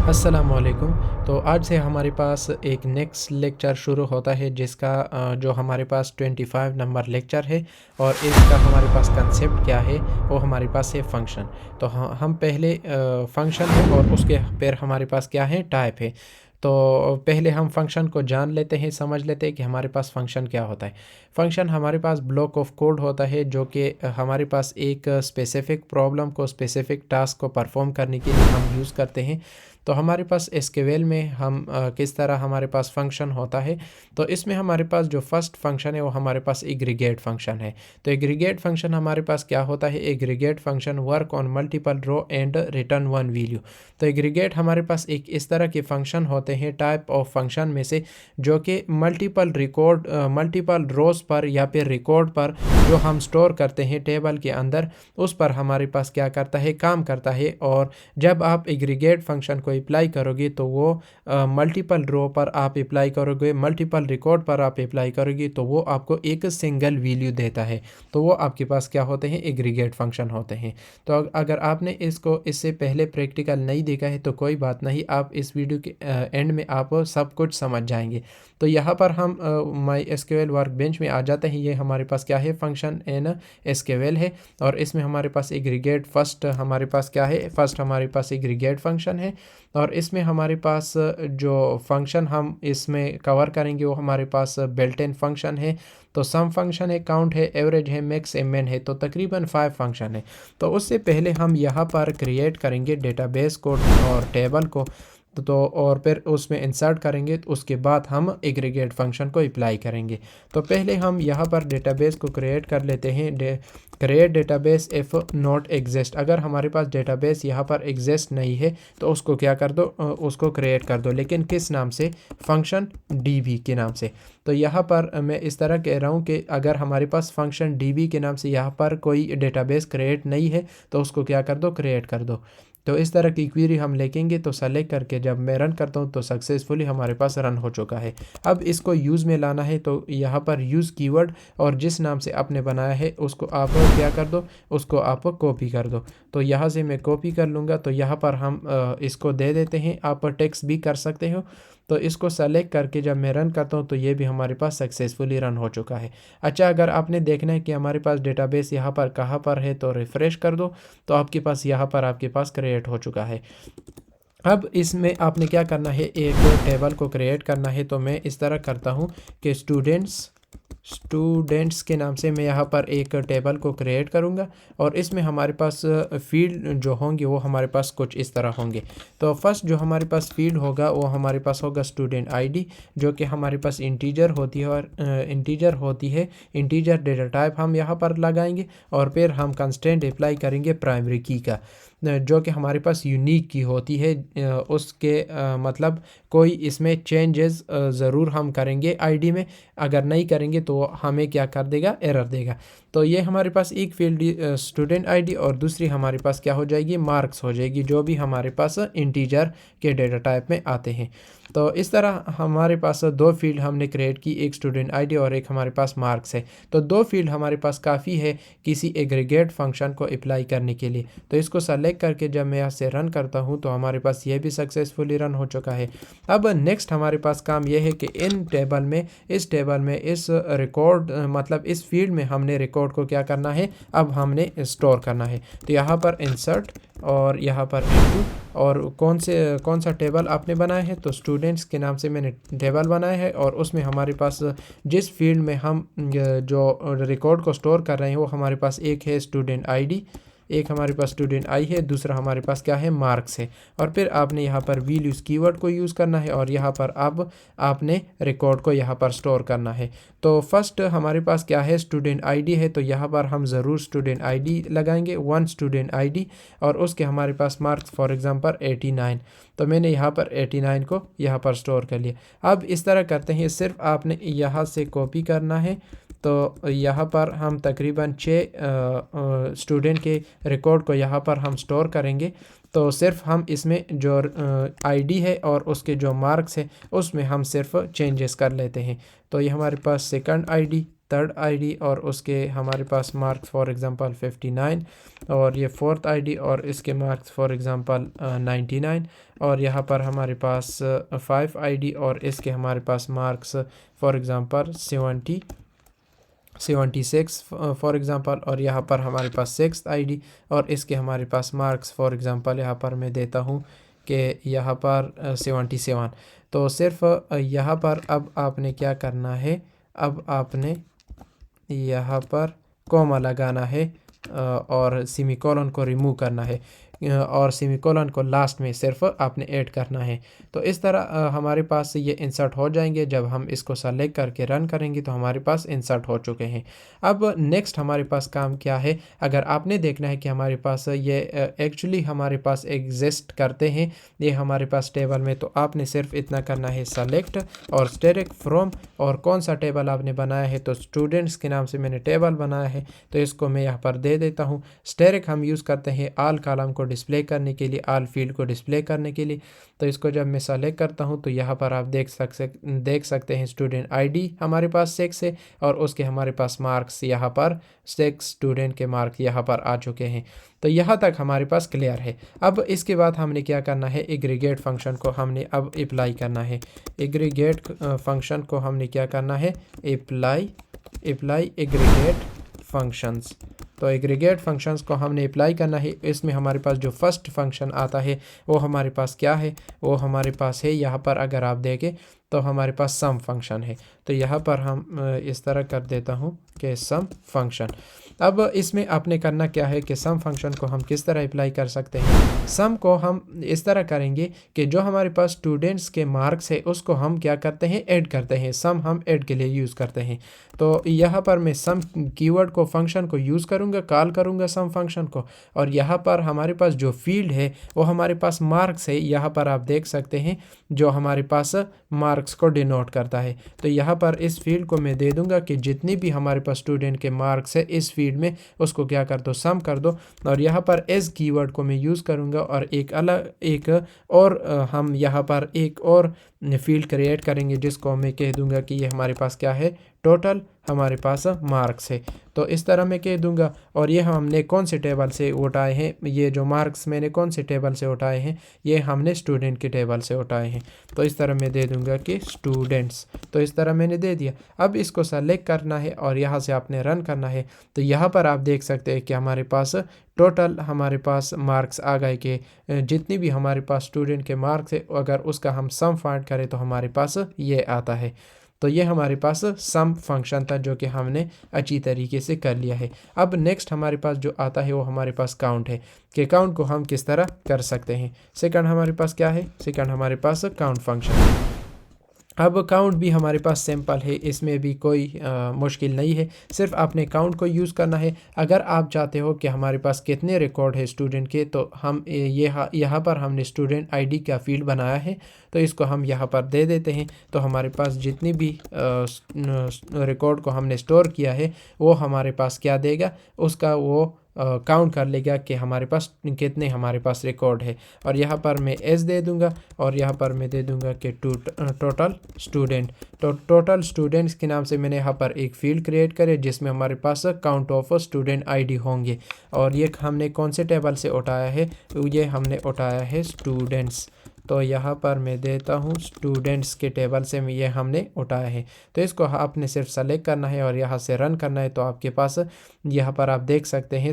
अस्सलामुअलैकुम। तो आज से हमारे पास एक नेक्स्ट लेक्चर शुरू होता है जिसका जो हमारे पास 25 नंबर लेक्चर है और इसका हमारे पास कंसेप्ट क्या है वो हमारे पास है फंक्शन। तो हम पहले फंक्शन है और उसके फिर हमारे पास क्या है टाइप है। तो पहले हम फंक्शन को जान लेते हैं, समझ लेते हैं कि हमारे पास फंक्शन क्या होता है। फंक्शन हमारे पास ब्लॉक ऑफ कोड होता है जो कि हमारे पास एक स्पेसिफ़िक प्रॉब्लम को, स्पेसिफ़िक टास्क को परफॉर्म करने के लिए हम यूज़ करते हैं। तो हमारे पास एसक्यूएल में हम किस तरह हमारे पास फंक्शन होता है। तो इसमें हमारे पास जो फर्स्ट फंक्शन है वो हमारे पास एग्रीगेट फंक्शन है। तो एग्रीगेट फंक्शन हमारे पास क्या होता है, aggregate function work on multiple row and return one value. तो एग्रीगेट हमारे पास एक इस तरह के फंक्शन होते हैं टाइप ऑफ फंक्शन में से जो कि मल्टीपल रोज पर या फिर रिकॉर्ड पर जो हम स्टोर करते हैं टेबल के अंदर, उस पर हमारे पास क्या करता है, काम करता है। और जब आप एग्रीगेट फंक्शन को अप्लाई करोगे तो वो मल्टीपल रो पर आप अप्लाई करोगे, मल्टीपल रिकॉर्ड पर आप अप्लाई करोगे तो वो आपको एक सिंगल वैल्यू देता है। तो वो आपके पास क्या होते हैं, एग्रीगेट फंक्शन होते हैं। तो अगर आपने इसको इससे पहले प्रैक्टिकल नहीं देखा है तो कोई बात नहीं, आप इस वीडियो के एंड में आप सब कुछ समझ जाएंगे। तो यहाँ पर हम माई एसक्यूएल वर्कबेंच में आ जाते हैं। ये हमारे पास क्या है, फंक्शन इन एसक्यूएल है और इसमें हमारे पास एग्रीगेट फर्स्ट हमारे पास क्या है, फर्स्ट हमारे पास एग्रीगेट फंक्शन है। और इसमें हमारे पास जो फंक्शन हम इसमें कवर करेंगे वो हमारे पास बिल्ट इन फंक्शन है। तो सम फंक्शन है, काउंट है, एवरेज है, मैक्स, एमएन है। तो तकरीबन 5 फंक्शन है। तो उससे पहले हम यहाँ पर क्रिएट करेंगे डेटाबेस को और टेबल को। तो और फिर उसमें इंसर्ट करेंगे, तो उसके बाद हम एग्रीगेट फंक्शन को अप्लाई करेंगे। तो पहले हम यहाँ पर डेटाबेस को क्रिएट कर लेते हैं। Create database if not exist, अगर हमारे पास डेटाबेस यहाँ पर एग्जिस्ट नहीं है तो उसको क्या कर दो, उसको क्रिएट कर दो। लेकिन किस नाम से, फंक्शन डीबी के नाम से। तो यहाँ पर मैं इस तरह कह रहा हूँ कि अगर हमारे पास फंक्शन डीबी के नाम से यहाँ पर कोई डेटाबेस क्रिएट नहीं है तो उसको क्या कर दो, क्रिएट कर दो। तो इस तरह की क्वेरी हम लिखेंगे। तो सेलेक्ट करके जब मैं रन करता हूँ तो सक्सेसफुली हमारे पास रन हो चुका है। अब इसको यूज़ में लाना है तो यहाँ पर यूज़ कीवर्ड और जिस नाम से आपने बनाया है उसको आप क्या कर दो, उसको आप कॉपी कर दो। तो यहाँ से मैं कॉपी कर लूँगा। तो यहाँ पर हम इसको दे देते हैं, आप टेक्स्ट भी कर सकते हो। तो इसको सेलेक्ट करके जब मैं रन करता हूँ तो ये भी हमारे पास सक्सेसफुली रन हो चुका है। अच्छा, अगर आपने देखना है कि हमारे पास डेटाबेस यहाँ पर कहाँ पर है तो रिफ़्रेश कर दो। तो आपके पास यहाँ पर आपके पास क्रिएट हो चुका है। अब इसमें आपने क्या करना है, एक टेबल को क्रिएट करना है। तो मैं इस तरह करता हूँ कि स्टूडेंट्स के नाम से मैं यहाँ पर एक टेबल को क्रिएट करूँगा और इसमें हमारे पास फील्ड जो होंगे वो हमारे पास कुछ इस तरह होंगे। तो फर्स्ट जो हमारे पास फील्ड होगा वो हमारे पास होगा स्टूडेंट आईडी, जो कि हमारे पास इंटीजर होती है और इंटीजर डेटा टाइप हम यहाँ पर लगाएंगे। और फिर हम कंस्ट्रेंट अप्लाई करेंगे प्राइमरी की का, जो कि हमारे पास यूनिक की होती है। उसके मतलब कोई इसमें चेंजेस ज़रूर हम करेंगे आईडी में, अगर नहीं करेंगे तो हमें क्या कर देगा, एरर देगा। तो ये हमारे पास एक फील्ड स्टूडेंट आईडी और दूसरी हमारे पास क्या हो जाएगी, मार्क्स हो जाएगी, जो भी हमारे पास इंटीजर के डेटा टाइप में आते हैं। तो इस तरह हमारे पास दो फील्ड हमने क्रिएट की, एक स्टूडेंट आईडी और एक हमारे पास मार्क्स है। तो दो फील्ड हमारे पास काफ़ी है किसी एग्रीगेट फंक्शन को अप्लाई करने के लिए। तो इसको सेलेक्ट करके जब मैं यहाँ से रन करता हूँ तो हमारे पास ये भी सक्सेसफुली रन हो चुका है। अब नेक्स्ट हमारे पास काम यह है कि इस टेबल में इस रिकॉर्ड मतलब इस फील्ड में हमने रिकॉर्ड को क्या करना है, अब हमने स्टोर करना है। तो यहाँ पर इंसर्ट और यहाँ पर इनटू, और कौन सा टेबल आपने बनाया है, तो स्टूडेंट्स के नाम से मैंने टेबल बनाया है। और उसमें हमारे पास जिस फील्ड में हम जो रिकॉर्ड को स्टोर कर रहे हैं वो हमारे पास एक है स्टूडेंट आईडी, एक हमारे पास स्टूडेंट आई है, दूसरा हमारे पास क्या है, मार्क्स है। और फिर आपने यहाँ पर वैल्यूज़ कीवर्ड को यूज़ करना है और यहाँ पर अब आपने रिकॉर्ड को यहाँ पर स्टोर करना है। तो फर्स्ट हमारे पास क्या है, स्टूडेंट आईडी है। तो यहाँ पर हम ज़रूर स्टूडेंट आईडी लगाएंगे, वन स्टूडेंट आईडी, और उसके हमारे पास मार्क्स फॉर एग्जांपल 89। तो मैंने यहाँ पर 89 को यहाँ पर स्टोर कर लिया। अब इस तरह करते हैं, सिर्फ आपने यहाँ से कॉपी करना है। तो यहाँ पर हम तकरीबन 6 स्टूडेंट के रिकॉर्ड को यहाँ पर हम स्टोर करेंगे। तो सिर्फ हम इसमें जो आईडी है और उसके जो मार्क्स है उसमें हम सिर्फ चेंजेस कर लेते हैं। तो ये हमारे पास सेकंड आईडी थर्ड आईडी और उसके हमारे पास मार्क्स फॉर एग्ज़ाम्पल 59, और ये फोर्थ आईडी और इसके मार्क्स फॉर एग्ज़ाम्पल 99, और यहाँ पर हमारे पास 5 आईडी और इसके हमारे पास marks for example 76 for example, और यहाँ पर हमारे पास 6th आईडी और इसके हमारे पास मार्क्स फॉर एग्ज़ाम्पल यहाँ पर मैं देता हूँ कि यहाँ पर 77। तो सिर्फ यहाँ पर अब आपने क्या करना है, अब आपने यहाँ पर कॉमा लगाना है और सेमीकोलन को रिमूव करना है और सेमीकोलन को लास्ट में सिर्फ आपने ऐड करना है। तो इस तरह हमारे पास ये इंसर्ट हो जाएंगे। जब हम इसको सेलेक्ट करके रन करेंगे तो हमारे पास इंसर्ट हो चुके हैं। अब नेक्स्ट हमारे पास काम क्या है, अगर आपने देखना है कि हमारे पास ये एक्चुअली हमारे पास एग्जिस्ट करते हैं ये हमारे पास टेबल में, तो आपने सिर्फ इतना करना है सेलेक्ट और स्टैटिक फ्रॉम, और कौन सा टेबल आपने बनाया है, तो स्टूडेंट्स के नाम से मैंने टेबल बनाया है तो इसको मैं यहाँ पर दे देता हूँ। स्टैटिक हम यूज़ करते हैं आल कॉलम को डिस्प्ले करने के लिए, आल फील्ड को डिस्प्ले करने के लिए। तो इसको जब मैं सेलेक्ट करता हूँ तो यहाँ पर आप देख सकते हैं स्टूडेंट आईडी हमारे पास 6 है और उसके हमारे पास मार्क्स यहाँ पर 6 स्टूडेंट के मार्क्स यहाँ पर आ चुके हैं। तो यहाँ तक हमारे पास क्लियर है। अब इसके बाद हमने क्या करना है, एग्रीगेट फंक्शन को हमने अब अप्लाई करना है। एग्रीगेट फंक्शन को हमने क्या करना है, अप्लाई एग्रीगेट फंक्शंस। तो एग्रीगेट फंक्शंस को हमने अप्लाई करना है। इसमें हमारे पास जो फर्स्ट फंक्शन आता है वो हमारे पास क्या है, वो हमारे पास है यहाँ पर अगर आप देखें तो हमारे पास सम फंक्शन है। तो यहाँ पर हम इस तरह कर देता हूँ कि सम फंक्शन। अब इसमें आपने करना क्या है कि सम फंक्शन को हम किस तरह अप्लाई कर सकते हैं। सम को हम इस तरह करेंगे कि जो हमारे पास स्टूडेंट्स के मार्क्स है उसको हम क्या करते हैं, ऐड करते हैं। सम हम ऐड के लिए यूज़ करते हैं। तो यहाँ पर मैं सम कीवर्ड को फंक्शन को यूज़ करूँगा, कॉल करूँगा सम फंक्शन को, और यहाँ पर हमारे पास जो फील्ड है वो हमारे पास मार्क्स है। यहाँ पर आप देख सकते हैं जो हमारे पास मार्क्स को डिनोट करता है। तो यहाँ पर इस फील्ड को मैं दे दूँगा कि जितनी भी हमारे पास स्टूडेंट के मार्क्स है इस फील्ड में उसको क्या कर दो, सम कर दो। और यहाँ पर एज कीवर्ड को मैं यूज़ करूँगा और हम यहाँ पर एक और फील्ड क्रिएट करेंगे जिसको मैं कह दूँगा कि ये हमारे पास क्या है, टोटल हमारे पास मार्क्स है। तो इस तरह मैं कह दूंगा। और ये हमने कौन से टेबल से उठाए हैं, ये जो मार्क्स मैंने कौन से टेबल से उठाए हैं, ये हमने स्टूडेंट के टेबल से उठाए हैं। तो इस तरह मैं दे दूंगा कि स्टूडेंट्स। तो इस तरह मैंने दे दिया। अब इसको सेलेक्ट करना है और यहाँ से आपने रन करना है। तो यहाँ पर आप देख सकते हैं कि हमारे पास टोटल हमारे पास मार्क्स आ गए कि जितनी भी हमारे पास स्टूडेंट के मार्क्स है अगर उसका हम सम फाइंड करें तो हमारे पास ये आता है। तो ये हमारे पास सम फंक्शन था जो कि हमने अच्छी तरीके से कर लिया है। अब नेक्स्ट हमारे पास जो आता है वो हमारे पास काउंट है कि काउंट को हम किस तरह कर सकते हैं। सेकंड हमारे पास क्या है, सेकंड हमारे पास काउंट फंक्शन है। अब काउंट भी हमारे पास सिंपल है, इसमें भी कोई मुश्किल नहीं है। सिर्फ आपने काउंट को यूज़ करना है। अगर आप चाहते हो कि हमारे पास कितने रिकॉर्ड है स्टूडेंट के, तो हम यहाँ पर हमने स्टूडेंट आईडी का फील्ड बनाया है तो इसको हम यहाँ पर दे देते हैं। तो हमारे पास जितनी भी रिकॉर्ड को हमने स्टोर किया है वो हमारे पास क्या देगा, उसका वो काउंट कर लेगा कि हमारे पास कितने हमारे पास रिकॉर्ड है। और यहाँ पर मैं एस दे दूंगा और यहाँ पर मैं दे दूंगा कि टोटल स्टूडेंट। तो टोटल स्टूडेंट्स के नाम से मैंने यहाँ पर एक फील्ड क्रिएट करे जिसमें हमारे पास काउंट ऑफ स्टूडेंट आईडी होंगे। और ये हमने कौन से टेबल से उठाया है, ये हमने उठाया है स्टूडेंट्स। तो यहाँ पर मैं देता हूँ स्टूडेंट्स के टेबल से ये हमने उठाया है। तो इसको आपने सिर्फ सेलेक्ट करना है और यहाँ से रन करना है। तो आपके पास यहाँ पर आप देख सकते हैं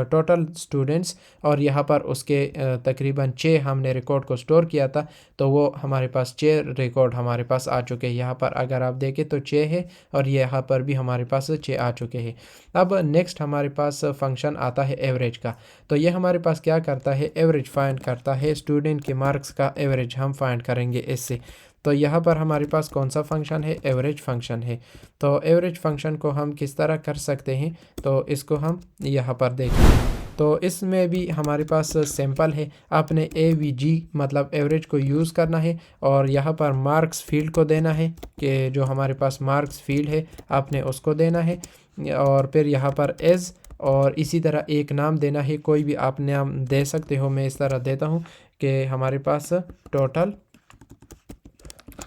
टोटल स्टूडेंट्स, और यहाँ पर उसके तकरीबन 6 हमने रिकॉर्ड को स्टोर किया था तो वो हमारे पास 6 रिकॉर्ड हमारे पास आ चुके हैं। यहाँ पर अगर आप देखें तो 6 है और यहाँ पर भी हमारे पास 6 आ चुके हैं। अब नेक्स्ट हमारे पास फंक्शन आता है एवरेज का। तो ये हमारे पास क्या करता है, एवरेज फाइंड करता है। स्टूडेंट के मार्क्स का एवरेज हम फाइंड करेंगे इससे। तो यहाँ पर हमारे पास कौन सा फंक्शन है, एवरेज फंक्शन है। तो एवरेज फंक्शन को हम किस तरह कर सकते हैं, तो इसको हम यहाँ पर देखें। तो इसमें भी हमारे पास सैंपल है। आपने AVG मतलब एवरेज को यूज़ करना है और यहाँ पर मार्क्स फील्ड को देना है कि जो हमारे पास मार्क्स फील्ड है आपने उसको देना है। और फिर यहाँ पर एज और इसी तरह एक नाम देना है, कोई भी आप नाम दे सकते हो। मैं इस तरह देता हूँ कि हमारे पास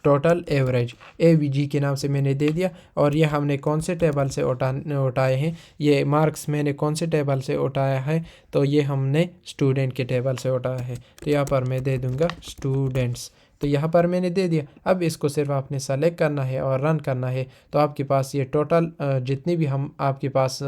टोटल एवरेज AVG के नाम से मैंने दे दिया। और ये हमने कौन से टेबल से उठाए हैं, ये मार्क्स मैंने कौन से टेबल से उठाया है, तो ये हमने स्टूडेंट के टेबल से उठाया है। तो यहाँ पर मैं दे दूँगा स्टूडेंट्स, तो यहाँ पर मैंने दे दिया। अब इसको सिर्फ आपने सेलेक्ट करना है और रन करना है, तो आपके पास ये टोटल जितनी भी हम आपके पास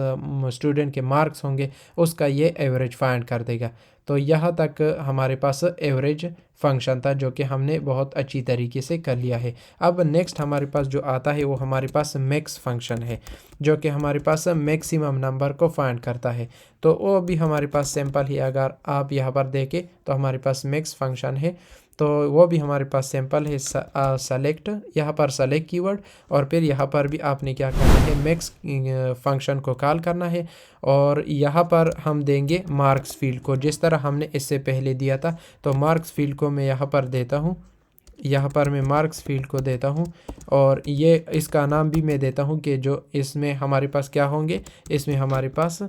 स्टूडेंट के मार्क्स होंगे उसका ये एवरेज फाइंड कर देगा। तो यहाँ तक हमारे पास एवरेज फंक्शन था जो कि हमने बहुत अच्छी तरीके से कर लिया है। अब नेक्स्ट हमारे पास जो आता है वो हमारे पास मैक्स फंक्शन है, जो कि हमारे पास मैक्सिमम नंबर को फाइंड करता है। तो वो भी हमारे पास सिंपल ही, अगर आप यहाँ पर देखें तो हमारे पास मैक्स फंक्शन है, तो वो भी हमारे पास सिंपल है। सेलेक्ट, यहाँ पर सेलेक्ट कीवर्ड, और फिर यहाँ पर भी आपने क्या करना है, मैक्स फंक्शन को कॉल करना है। और यहाँ पर हम देंगे मार्क्स फील्ड को, जिस तरह हमने इससे पहले दिया था। तो मार्क्स फील्ड को मैं यहाँ पर देता हूँ, यहाँ पर मैं मार्क्स फील्ड को देता हूँ, और ये इसका नाम भी मैं देता हूँ कि जो इसमें हमारे पास क्या होंगे, इसमें हमारे पास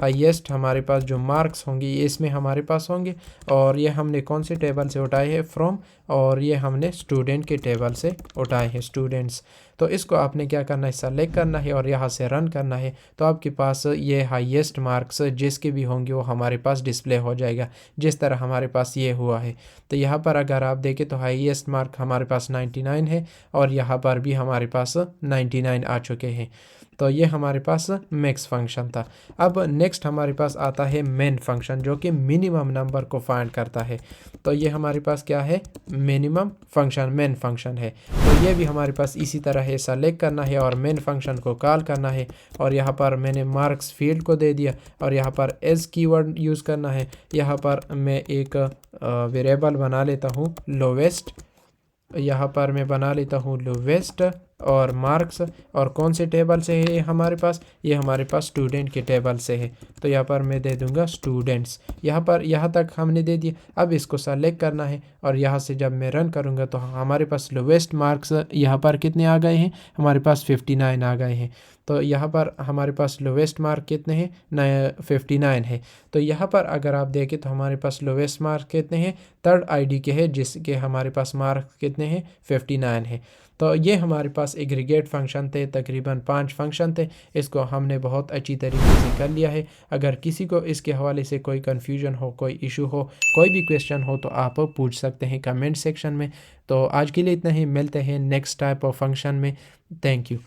हाईएस्ट हमारे पास जो मार्क्स होंगे ये इसमें हमारे पास होंगे। और ये हमने कौन से टेबल से उठाए हैं, फ्रॉम, और ये हमने स्टूडेंट के टेबल से उठाए हैं, स्टूडेंट्स। तो इसको आपने क्या करना है, सेलेक्ट करना है और यहाँ से रन करना है। तो आपके पास ये हाईएस्ट मार्क्स जिसके भी होंगे वो हमारे पास डिस्प्ले हो जाएगा, जिस तरह हमारे पास ये हुआ है। तो यहाँ पर अगर आप देखें तो हाईएस्ट मार्क हमारे पास 99 है, और यहाँ पर भी हमारे पास 99 आ चुके हैं। तो ये हमारे पास मैक्स फंक्शन था। अब नेक्स्ट हमारे पास आता है मेन फंक्शन, जो कि मिनिमम नंबर को फाइंड करता है। तो ये हमारे पास क्या है, मिनिमम फंक्शन, मेन फंक्शन है। तो ये भी हमारे पास इसी तरह है, सेलेक्ट करना है और मेन फंक्शन को कॉल करना है। और यहाँ पर मैंने मार्क्स फील्ड को दे दिया, और यहाँ पर एज कीवर्ड यूज़ करना है। यहाँ पर मैं एक वेरिएबल बना लेता हूँ लोवेस्ट, यहाँ पर मैं बना लेता हूँ लोवेस्ट और मार्क्स, और कौन से टेबल से है हमारे पास, ये हमारे पास स्टूडेंट के टेबल से है। तो यहाँ पर मैं दे दूंगा स्टूडेंट्स। यहाँ पर यहाँ तक हमने दे दिया। अब इसको सेलेक्ट करना है, और यहाँ से जब मैं रन करूँगा तो हमारे पास लोवेस्ट मार्क्स यहाँ पर कितने आ गए हैं, हमारे पास 59 आ गए हैं। तो यहाँ पर हमारे पास लोवेस्ट मार्क कितने हैं, 59 है। तो यहाँ पर अगर आप देखें तो हमारे पास लोवेस्ट मार्क कितने हैं, थर्ड आईडी के हैं, जिसके हमारे पास मार्क कितने हैं, 59 है। तो ये हमारे पास एग्रीगेट फंक्शन थे, तकरीबन 5 फंक्शन थे। इसको हमने बहुत अच्छी तरीके से कर लिया है। अगर किसी को इसके हवाले से कोई कन्फ्यूजन हो, कोई इशू हो, कोई भी क्वेश्चन हो, तो आप पूछ सकते हैं कमेंट सेक्शन में। तो आज के लिए इतना ही, मिलते हैं नेक्स्ट टाइप ऑफ फंक्शन में। Thank you.